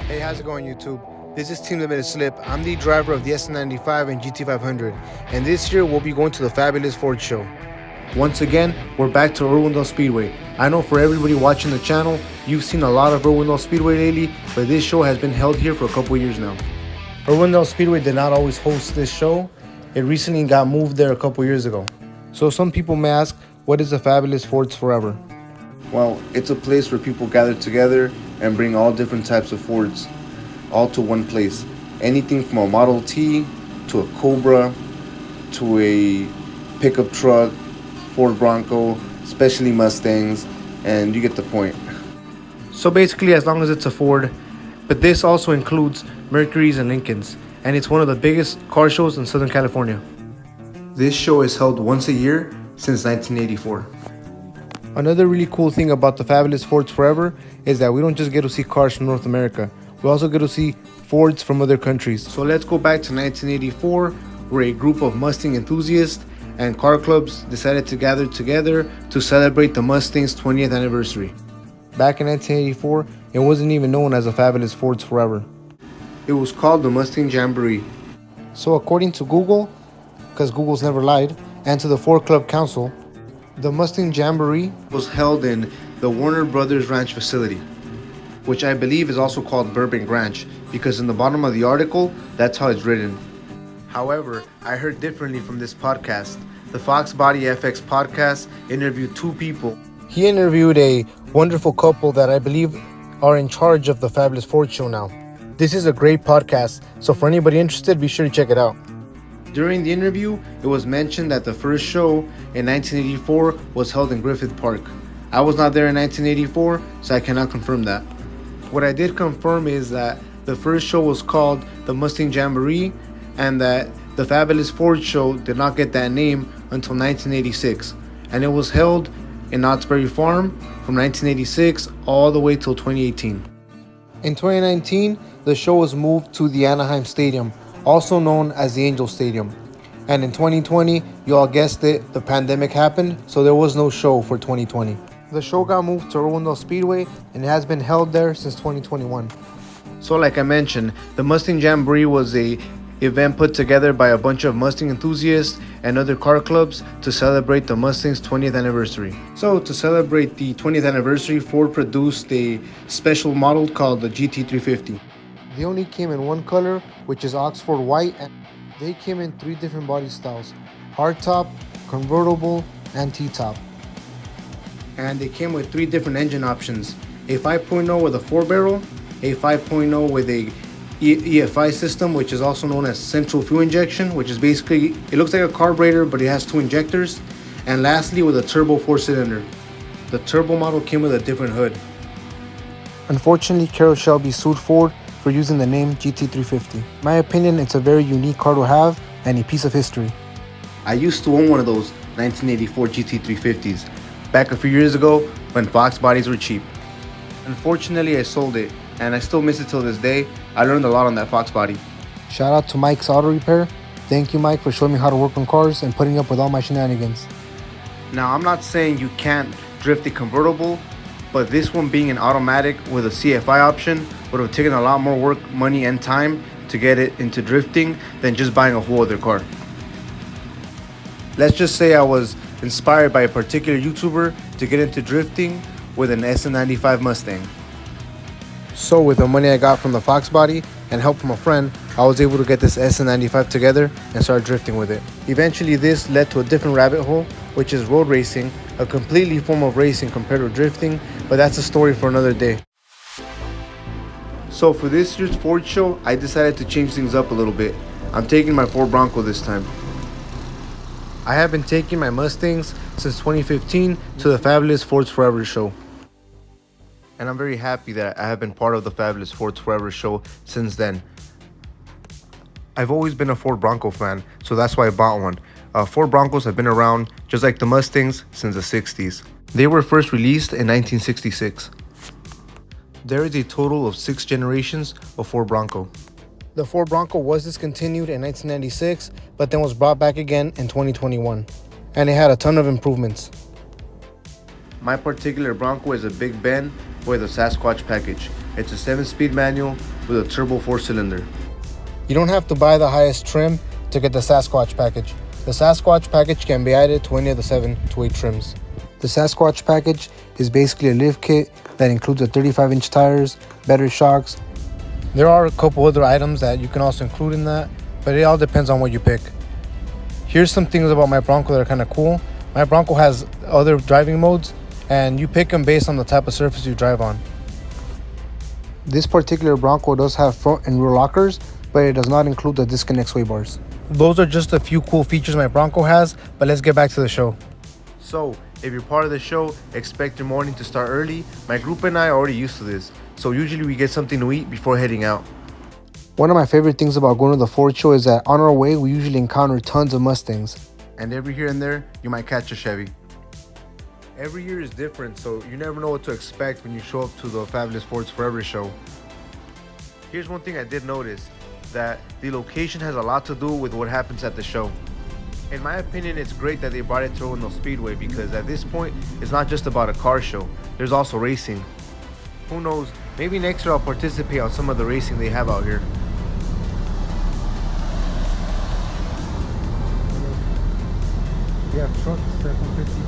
Hey, how's it going, YouTube? This is Team Limited Slip. I'm the driver of the S95 and GT500, and this year we'll be going to the fabulous Ford show. Once again, we're back to Irwindale Speedway. I know for everybody watching the channel, you've seen a lot of Irwindale Speedway lately, but this show has been held here for a couple years now. Irwindale Speedway did not always host this show. It recently got moved there a couple years ago. So some people may ask, what is the fabulous Fords Forever? Well, it's a place where people gather together and bring all different types of Fords, all to one place. Anything from a Model T, to a Cobra, to a pickup truck, Ford Bronco, especially Mustangs, and you get the point. So basically, as long as it's a Ford, but this also includes Mercurys and Lincolns, and it's one of the biggest car shows in Southern California. This show is held once a year since 1984. Another really cool thing about the fabulous Fords Forever is that we don't just get to see cars from North America, we also get to see Fords from other countries. So let's go back to 1984, where a group of Mustang enthusiasts and car clubs decided to gather together to celebrate the Mustang's 20th anniversary. Back in 1984, it wasn't even known as the fabulous Fords Forever. It was called the Mustang Jamboree. So according to Google, because Google's never lied, and to the Ford Club Council, the Mustang Jamboree Was held in the Warner Brothers Ranch facility, which I believe is also called Burbank Ranch, because in the bottom of the article, that's how it's written. However, I heard differently from this podcast. The Fox Body FX podcast interviewed two people. He interviewed a wonderful couple that I believe are in charge of the Fabulous Ford Show now. This is a great podcast, so for anybody interested, be sure to check it out. During the interview, it was mentioned that the first show in 1984 was held in Griffith Park. I was not there in 1984, so I cannot confirm that. What I did confirm is that the first show was called the Mustang Jamboree, and that the Fabulous Ford Show did not get that name until 1986, and it was held in Knott's Berry Farm from 1986 all the way till 2018. In 2019, the show was moved to the Anaheim Stadium, also known as the Angel Stadium. And in 2020, you all guessed it, the pandemic happened, so there was no show for 2020. The show got moved to Irwindale Speedway, and it has been held there since 2021. So like I mentioned, the Mustang Jamboree was a event put together by a bunch of Mustang enthusiasts and other car clubs to celebrate the Mustang's 20th anniversary. So to celebrate the 20th anniversary, Ford produced a special model called the GT350. They only came in one color, which is Oxford white, and they came in three different body styles: hardtop, convertible, and T-top. And they came with three different engine options: a 5.0 with a 4-barrel, a 5.0 with a EFI system, which is also known as central fuel injection, which is basically, it looks like a carburetor, but it has two injectors, and lastly with a turbo 4-cylinder. The turbo model came with a different hood. Unfortunately, Carroll Shelby sued Ford for using the name GT350. In my opinion, it's a very unique car to have and a piece of history. I used to own one of those 1984 GT350s back a few years ago when Fox bodies were cheap. Unfortunately, I sold it, and I still miss it till this day. I learned a lot on that Fox body. Shout out to Mike's Auto Repair. Thank you, Mike, for showing me how to work on cars and putting up with all my shenanigans. Now, I'm not saying you can't drift a convertible, but this one being an automatic with a CFI option would have taken a lot more work, money, and time to get it into drifting than just buying a whole other car. Let's just say I was inspired by a particular YouTuber to get into drifting with an S95 Mustang. So with the money I got from the Fox body and help from a friend, I was able to get this S95 together and start drifting with it. Eventually this led to a different rabbit hole, which is road racing, a completely form of racing compared to drifting, but that's a story for another day. So for this year's Ford show, I decided to change things up a little bit. I'm taking my Ford Bronco this time. I have been taking my Mustangs since 2015 to the Fabulous Fords Forever show. And I'm very happy that I have been part of the Fabulous Fords Forever show since then. I've always been a Ford Bronco fan, so that's why I bought one. Ford Broncos have been around, just like the Mustangs, since the 60s. They were first released in 1966. There is a total of 6 generations of Ford Bronco. The Ford Bronco was discontinued in 1996, but then was brought back again in 2021. And it had a ton of improvements. My particular Bronco is a Big Ben with a Sasquatch package. It's a 7-speed manual with a turbo 4-cylinder. You don't have to buy the highest trim to get the Sasquatch package. The Sasquatch package can be added to any of the 7 to 8 trims. The Sasquatch package is basically a lift kit that includes a 35-inch tires, better shocks. There are a couple other items that you can also include in that, but it all depends on what you pick. Here's some things about my Bronco that are kind of cool. My Bronco has other driving modes, and you pick them based on the type of surface you drive on. This particular Bronco does have front and rear lockers, but it does not include the disconnect sway bars. Those are just a few cool features my Bronco has, but let's get back to the show. So, if you're part of the show, expect your morning to start early. My group and I are already used to this, so usually we get something to eat before heading out. One of my favorite things about going to the Ford show is that on our way, we usually encounter tons of Mustangs. And every here and there, you might catch a Chevy. Every year is different, so you never know what to expect when you show up to the Fabulous Fords Forever show. Here's one thing I did notice, that the location has a lot to do with what happens at the show. In my opinion, it's great that they brought it to Roanoke Speedway because at this point, it's not just about a car show, there's also racing. Who knows, maybe next year I'll participate on some of the racing they have out here. We have trucks, F-150.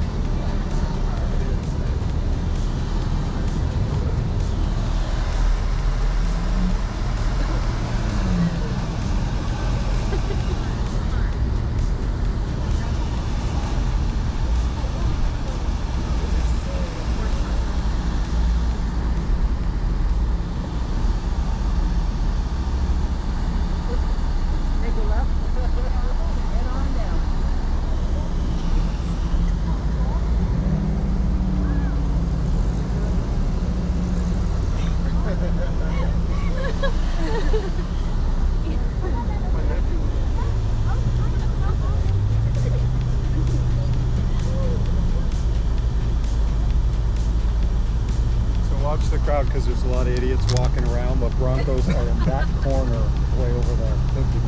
Watch the crowd because there's a lot of idiots walking around, but Broncos are in that corner way over there. Thank you.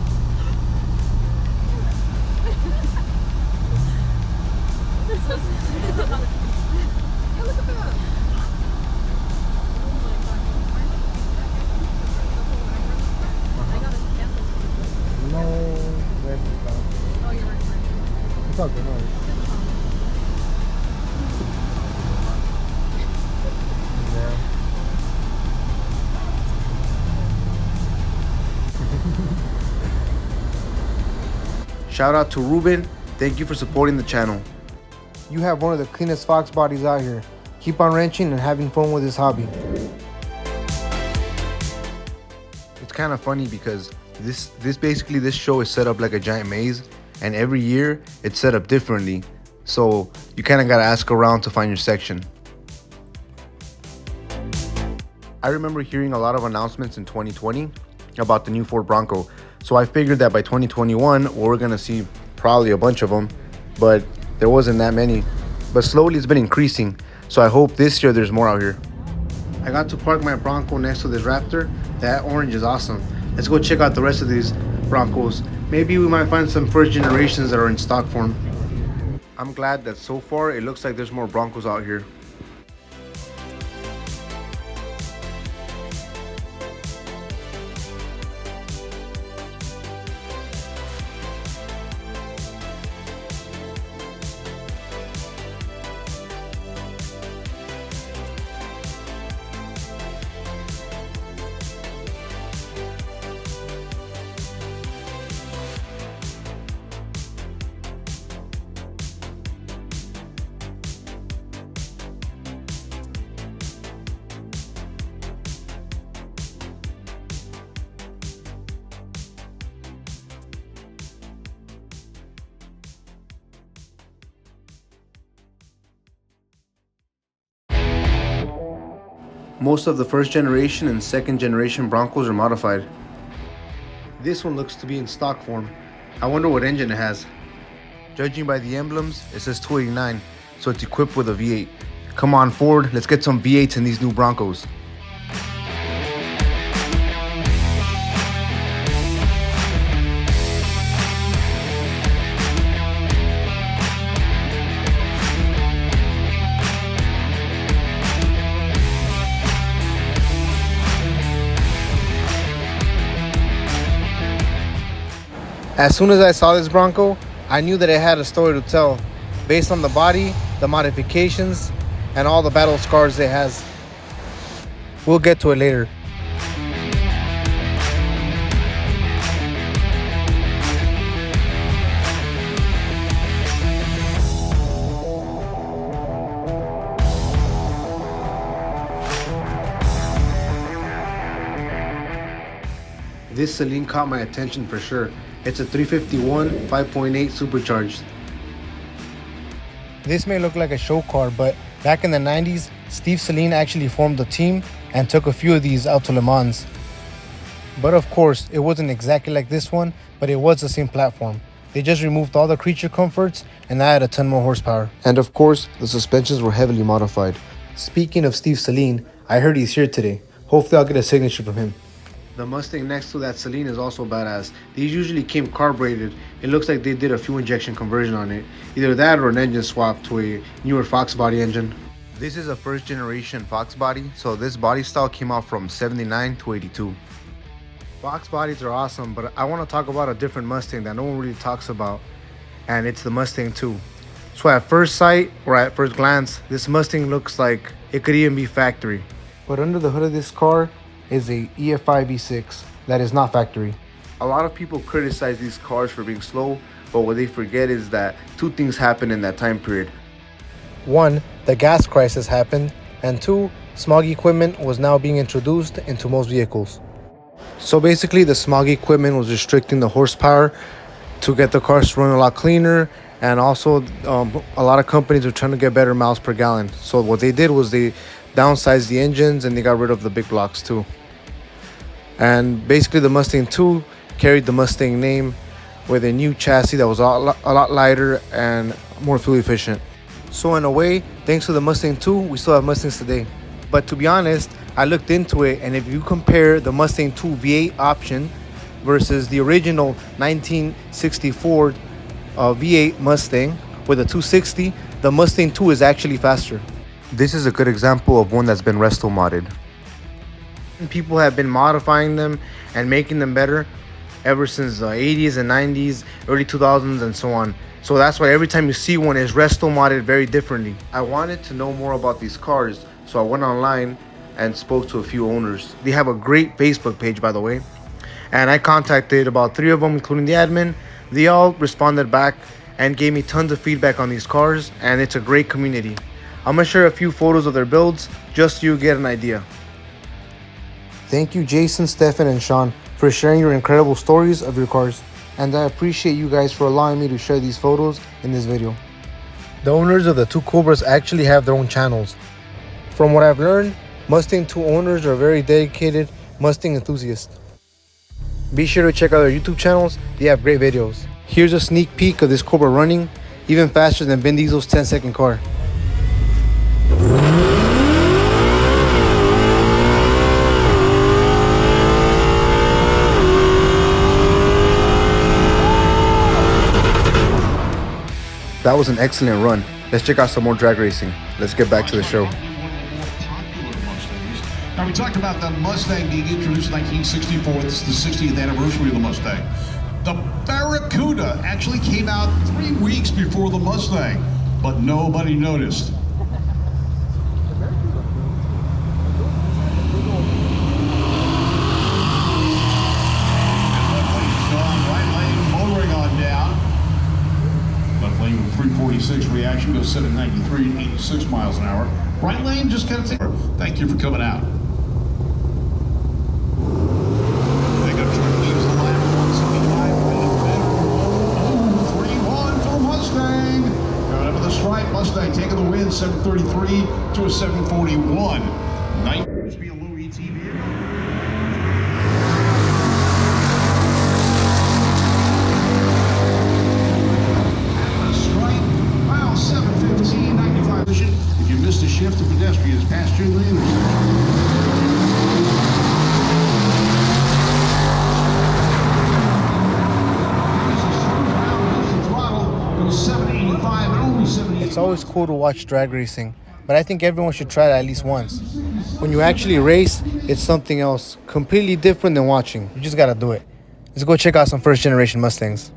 No, it's all good. Shout out to Ruben, thank you for supporting the channel. You have one of the cleanest Fox bodies out here. Keep on wrenching and having fun with this hobby. It's kind of funny because this show is set up like a giant maze, and every year it's set up differently. So you kind of got to ask around to find your section. I remember hearing a lot of announcements in 2020 about the new Ford Bronco. So I figured that by 2021, we're going to see probably a bunch of them, but there wasn't that many. But slowly it's been increasing. So I hope this year there's more out here. I got to park my Bronco next to this Raptor. That orange is awesome. Let's go check out the rest of these Broncos. Maybe we might find some first generations that are in stock form. I'm glad that so far it looks like there's more Broncos out here. Most of the first generation and second generation Broncos are modified. This one looks to be in stock form. I wonder what engine it has. Judging by the emblems, it says 289, so it's equipped with a V8. Come on Ford, let's get some V8s in these new Broncos. As soon as I saw this Bronco, I knew that it had a story to tell based on the body, the modifications, and all the battle scars it has. We'll get to it later. This Celine caught my attention for sure. It's a 351 5.8 supercharged. This may look like a show car, but back in the 90s, Steve Celine actually formed a team and took a few of these out to Le Mans. But of course, it wasn't exactly like this one, but it was the same platform. They just removed all the creature comforts and added a ton more horsepower. And of course, the suspensions were heavily modified. Speaking of Steve Celine, I heard he's here today. Hopefully I'll get a signature from him. The Mustang next to that Celine is also badass. These usually came carbureted. It looks like they did a fuel injection conversion on it. Either that or an engine swap to a newer Fox body engine. This is a first generation Fox body, so this body style came out from 79 to 82. Fox bodies are awesome, but I want to talk about a different Mustang that no one really talks about, and it's the Mustang 2. So at first sight, or at first glance, this Mustang looks like it could even be factory. But under the hood of this car is a EFI V6 that is not factory. A lot of people criticize these cars for being slow, but what they forget is that two things happened in that time period. One, the gas crisis happened, and two, smog equipment was now being introduced into most vehicles. So basically the smog equipment was restricting the horsepower to get the cars to run a lot cleaner, and also a lot of companies were trying to get better miles per gallon. So what they did was they downsized the engines and they got rid of the big blocks too. And basically the Mustang 2 carried the Mustang name with a new chassis that was a lot lighter and more fuel efficient. So in a way, thanks to the Mustang 2, we still have Mustangs today. But to be honest, I looked into it, and if you compare the Mustang 2 V8 option versus the original 1964 V8 Mustang with a 260, the Mustang 2 is actually faster. This is a good example of one that's been resto modded. People have been modifying them and making them better ever since the 80s and 90s, early 2000s, and so on. So that's why every time you see one, it's resto modded very differently. I wanted to know more about these cars, so I went online and spoke to a few owners. They have a great Facebook page, by the way. And I contacted about 3 of them, including the admin. They all responded back and gave me tons of feedback on these cars, and it's a great community. I'm gonna share a few photos of their builds just so you get an idea. Thank you Jason, Stefan, and Sean for sharing your incredible stories of your cars. And I appreciate you guys for allowing me to share these photos in this video. The owners of the two Cobras actually have their own channels. From what I've learned, Mustang 2 owners are very dedicated Mustang enthusiasts. Be sure to check out their YouTube channels, they have great videos. Here's a sneak peek of this Cobra running, even faster than Vin Diesel's 10-second car. That was an excellent run. Let's check out some more drag racing. Let's get back to the show. Now, we talked about the Mustang being introduced in 1964. This is the 60th anniversary of the Mustang. The Barracuda actually came out 3 weeks before the Mustang, but nobody noticed. Left lane with 346 reaction goes 793 at 86 miles an hour. Right lane just kind of thank you for coming out. They got truck leaves the lap 175 3-1 for Mustang. Coming up with the stripe, Mustang taking the win 733 to a 741. Used to be a low ET vehicle. If you missed a shift, the pedestrian is past you in the intersection. It's always cool to watch drag racing, but I think everyone should try it at least once. When you actually race, it's something else, completely different than watching. You just gotta do it. Let's go check out some first generation Mustangs.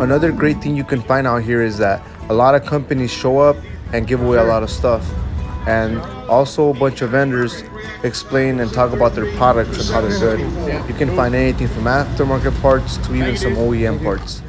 Another great thing you can find out here is that a lot of companies show up and give away a lot of stuff. And also a bunch of vendors explain and talk about their products and how they're good. You can find anything from aftermarket parts to even some OEM parts.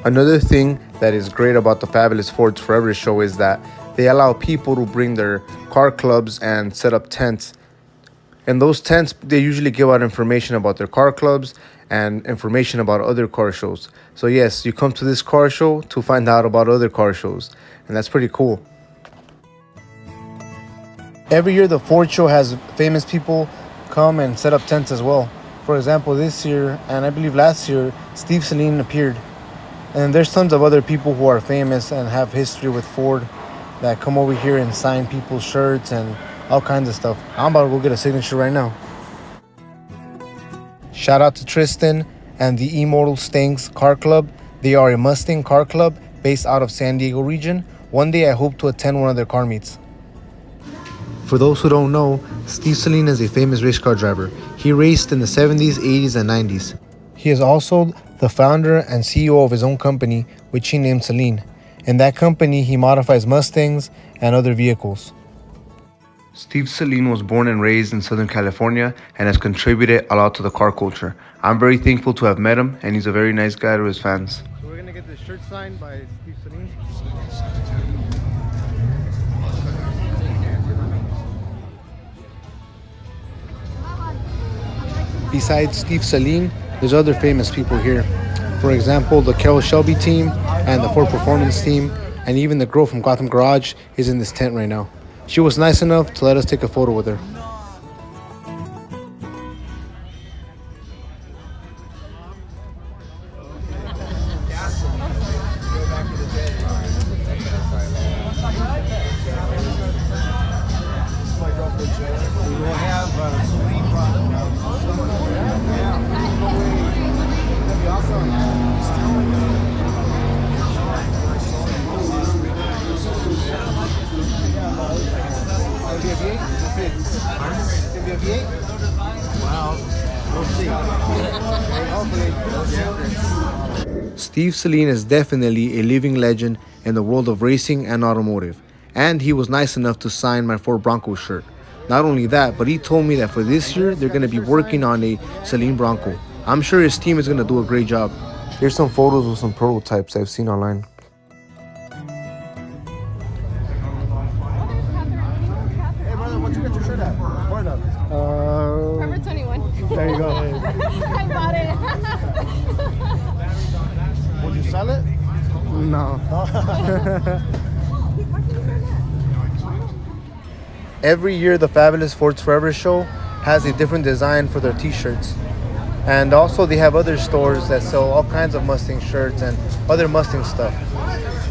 Another thing that is great about the Fabulous Fords Forever show is that they allow people to bring their car clubs and set up tents. In those tents, they usually give out information about their car clubs and information about other car shows. So yes, you come to this car show to find out about other car shows, and that's pretty cool. Every year, the Ford show has famous people come and set up tents as well. For example, this year, and I believe last year, Steve Saleen appeared. And there's tons of other people who are famous and have history with Ford that come over here and sign people's shirts and all kinds of stuff. I'm about to go get a signature right now. Shout out to Tristan and the Immortal Stanks Car Club. They are a Mustang car club based out of San Diego region. One day I hope to attend one of their car meets. For those who don't know, Steve Saleen is a famous race car driver. He raced in the 70s, 80s, and 90s. He is also the founder and CEO of his own company, which he named Saleen. In that company, he modifies Mustangs and other vehicles. Steve Saleen was born and raised in Southern California and has contributed a lot to the car culture. I'm very thankful to have met him, and he's a very nice guy to his fans. So we're gonna get this shirt signed by Steve Saleen. Besides Steve Saleen, there's other famous people here. For example, the Carroll Shelby team and the Ford Performance team, and even the girl from Gotham Garage is in this tent right now. She was nice enough to let us take a photo with her. Steve Saleen is definitely a living legend in the world of racing and automotive, and he was nice enough to sign my Ford Bronco shirt. Not only that, but he told me that for this year, they're going to be working on a Saleen Bronco. I'm sure his team is going to do a great job. Here's some photos of some prototypes I've seen online. Hey brother, what'd you get your shirt at? Forever 21. There you go. I bought it. Would you sell it? No. Every year, the Fabulous Fords Forever show has a different design for their t-shirts. And also they have other stores that sell all kinds of Mustang shirts and other Mustang stuff.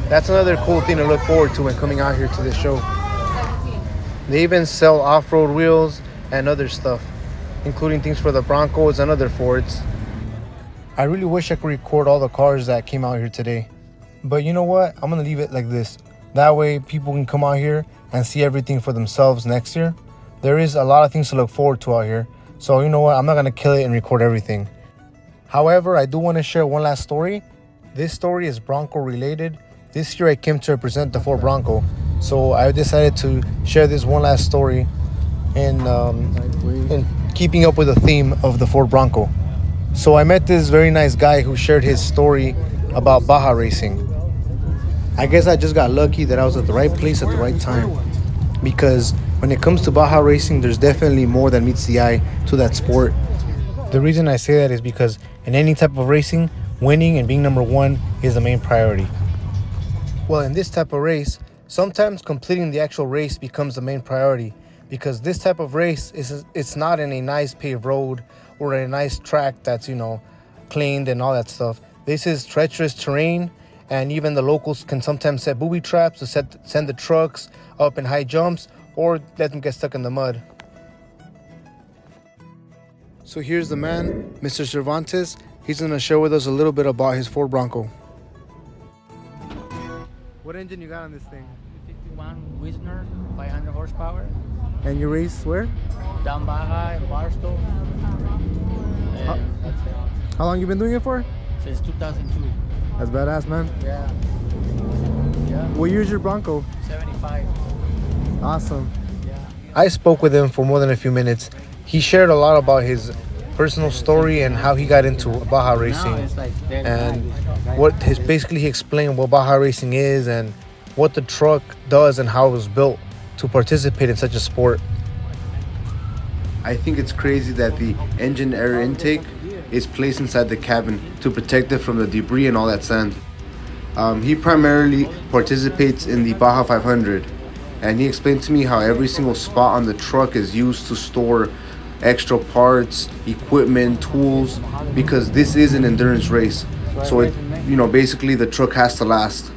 That's another cool thing to look forward to when coming out here to this show. They even sell off-road wheels and other stuff, including things for the Broncos and other Fords. I really wish I could record all the cars that came out here today. But you know what? I'm going to leave it like this. That way people can come out here and see everything for themselves next year. There is a lot of things to look forward to out here. So you know what? I'm not going to kill it and record everything. However, I do want to share one last story. This story is Bronco related. This year I came to represent the Ford Bronco. So I decided to share this one last story in keeping up with the theme of the Ford Bronco. So I met this very nice guy who shared his story about Baja racing. I guess I just got lucky that I was at the right place at the right time, because when it comes to Baja racing, there's definitely more than meets the eye to that sport. The reason I say that is because in any type of racing, winning and being number one is the main priority. Well, in this type of race, sometimes completing the actual race becomes the main priority, because this type of race it's not in a nice paved road or a nice track that's, cleaned and all that stuff. This is treacherous terrain, and even the locals can sometimes set booby traps to send the trucks up in high jumps or let them get stuck in the mud. So here's the man, Mr. Cervantes. He's going to share with us a little bit about his Ford Bronco. What engine you got on this thing? 51 Wisner, 500 horsepower. And you race where? Down Baja in Barstow. And that's it. How long you been doing it for? Since 2002. That's badass, man. Yeah. Yeah. What year's your Bronco? 75. Awesome. Yeah. I spoke with him for more than a few minutes. He shared a lot about his personal story and how he got into Baja racing. Now it's like And basically he explained what Baja racing is and what the truck does and how it was built to participate in such a sport. I think it's crazy that the engine air intake is placed inside the cabin to protect it from the debris and all that sand. He primarily participates in the Baja 500, and he explained to me how every single spot on the truck is used to store extra parts, equipment, tools, because this is an endurance race. So basically the truck has to last.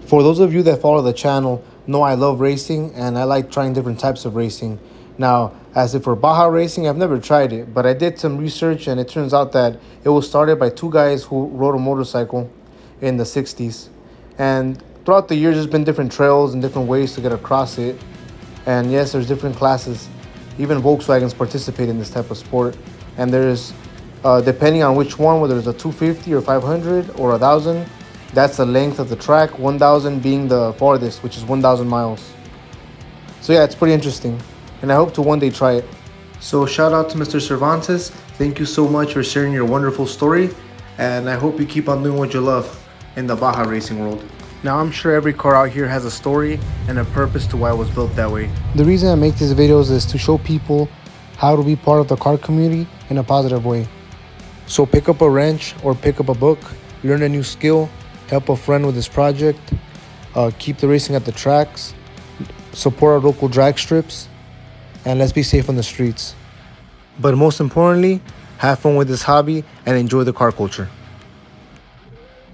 For those of you that follow the channel, know I love racing and I like trying different types of racing. Now, as if for Baja racing, I've never tried it, but I did some research and it turns out that it was started by two guys who rode a motorcycle in the 60s. And throughout the years, there's been different trails and different ways to get across it. And yes, there's different classes. Even Volkswagens participate in this type of sport. And there's, depending on which one, whether it's a 250 or 500 or 1,000, that's the length of the track, 1,000 being the farthest, which is 1,000 miles. So yeah, it's pretty interesting. And I hope to one day try it. So shout out to Mr. Cervantes. Thank you so much for sharing your wonderful story. And I hope you keep on doing what you love in the Baja racing world. Now I'm sure every car out here has a story and a purpose to why it was built that way. The reason I make these videos is to show people how to be part of the car community in a positive way. So pick up a wrench or pick up a book, learn a new skill, help a friend with this project, keep the racing at the tracks, support our local drag strips, and let's be safe on the streets. But most importantly, have fun with this hobby and enjoy the car culture.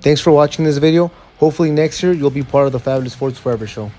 Thanks for watching this video. Hopefully next year you'll be part of the Fabulous Fords Forever show.